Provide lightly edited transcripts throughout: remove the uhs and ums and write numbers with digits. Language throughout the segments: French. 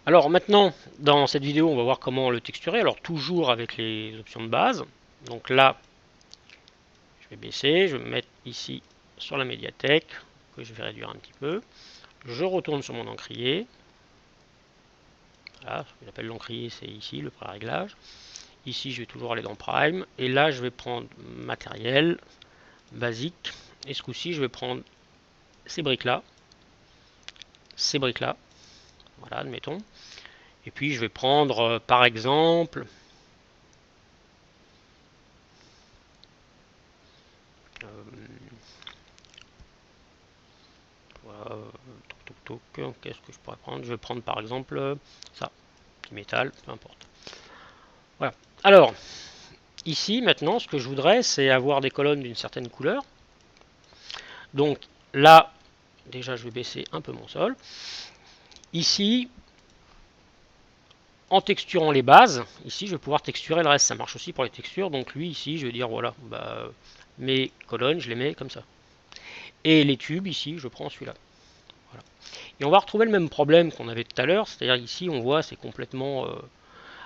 Alors maintenant, dans cette vidéo, on va voir comment le texturer. Alors toujours avec les options de base. Donc là, je vais baisser, je vais me mettre ici sur la médiathèque, que je vais réduire un petit peu. Je retourne sur mon encrier. Voilà, ce que j'appelle l'encrier, c'est ici, le pré-réglage. Ici, je vais toujours aller dans Prime. Et là, je vais prendre matériel, basique. Et ce coup-ci, je vais prendre ces briques-là. Ces briques-là. Voilà, admettons. Et puis, je vais prendre, par exemple, voilà, qu'est-ce que je pourrais prendre? Je vais prendre par exemple ça, petit métal, peu importe. Voilà. Alors, ici maintenant, ce que je voudrais, c'est avoir des colonnes d'une certaine couleur. Donc là, déjà, je vais baisser un peu mon sol. Ici, en texturant les bases, ici, je vais pouvoir texturer le reste. Ça marche aussi pour les textures. Donc lui, ici, je vais dire, voilà, mes colonnes, je les mets comme ça. Et les tubes, ici, je prends celui-là. Voilà. Et on va retrouver le même problème qu'on avait tout à l'heure, c'est-à-dire ici on voit c'est complètement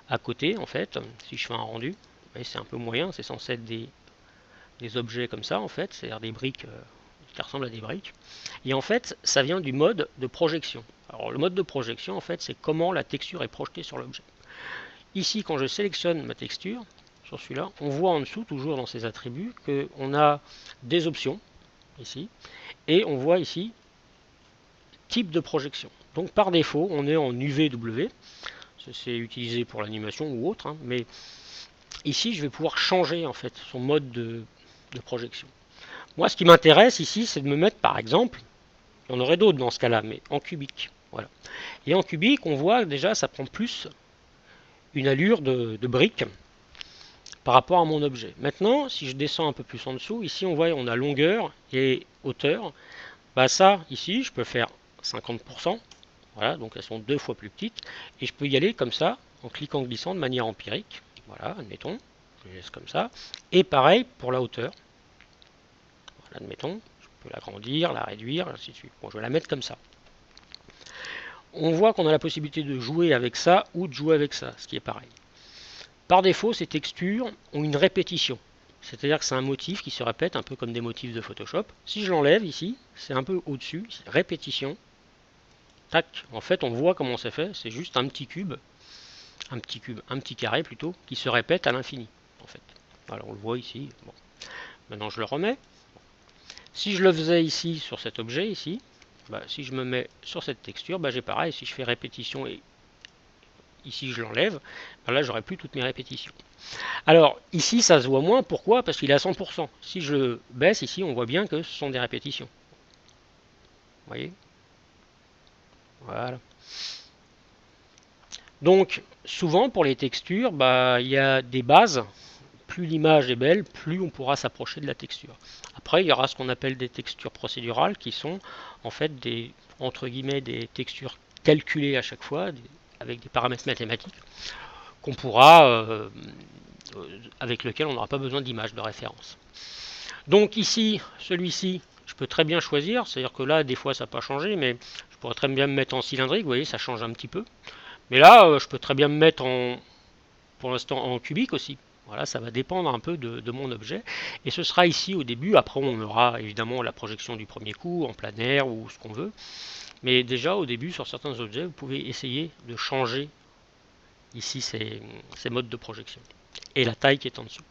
à côté en fait. Si je fais un rendu, c'est un peu moyen, c'est censé être des objets comme ça en fait, c'est-à-dire des briques qui ressemblent à des briques. Et en fait ça vient du mode de projection. Alors le mode de projection en fait c'est comment la texture est projetée sur l'objet. Ici quand je sélectionne ma texture, sur celui-là, on voit en dessous toujours dans ces attributs qu'on a des options ici, et on voit ici type de projection. Donc par défaut, on est en UVW. C'est utilisé pour l'animation ou autre, hein, mais ici, je vais pouvoir changer en fait son mode de projection. Moi, ce qui m'intéresse ici, c'est de me mettre, par exemple, il y en aurait d'autres dans ce cas-là, mais en cubique. Voilà. Et en cubique, on voit déjà, ça prend plus une allure de brique par rapport à mon objet. Maintenant, si je descends un peu plus en dessous, ici, on voit, on a longueur et hauteur. Bah ça, ici, je peux faire 50%. Voilà, donc elles sont 2 fois plus petites. Et je peux y aller comme ça, en cliquant glissant de manière empirique. Voilà, admettons. Je laisse comme ça. Et pareil pour la hauteur. Voilà, admettons. Je peux l'agrandir, la réduire, ainsi de suite. Bon, je vais la mettre comme ça. On voit qu'on a la possibilité de jouer avec ça ou de jouer avec ça, ce qui est pareil. Par défaut, ces textures ont une répétition. C'est-à-dire que c'est un motif qui se répète un peu comme des motifs de Photoshop. Si je l'enlève ici, c'est un peu au-dessus, répétition. Tac, en fait on voit comment c'est fait, c'est juste un petit carré plutôt, qui se répète à l'infini en fait. Voilà, on le voit ici. Bon. Maintenant je le remets. Si je le faisais ici sur cet objet ici, si je me mets sur cette texture, j'ai pareil, si je fais répétition et ici je l'enlève, là j'aurai plus toutes mes répétitions. Alors ici ça se voit moins, pourquoi? Parce qu'il est à 100%. Si je baisse ici, on voit bien que ce sont des répétitions. Vous voyez? Voilà. Donc souvent pour les textures, il y a des bases. Plus l'image est belle, plus on pourra s'approcher de la texture. Après, il y aura ce qu'on appelle des textures procédurales qui sont en fait des entre guillemets des textures calculées à chaque fois avec des paramètres mathématiques qu'on pourra avec lesquels on n'aura pas besoin d'image de référence. Donc ici, celui-ci, je peux très bien choisir, c'est-à-dire que là, des fois, ça n'a pas changé, mais je pourrais très bien me mettre en cylindrique, vous voyez, ça change un petit peu. Mais là, je peux très bien me mettre pour l'instant en cubique aussi. Voilà, ça va dépendre un peu de mon objet. Et ce sera ici au début. Après, on aura évidemment la projection du premier coup, en plein air ou ce qu'on veut. Mais déjà, au début, sur certains objets, vous pouvez essayer de changer ici ces modes de projection. Et la taille qui est en dessous.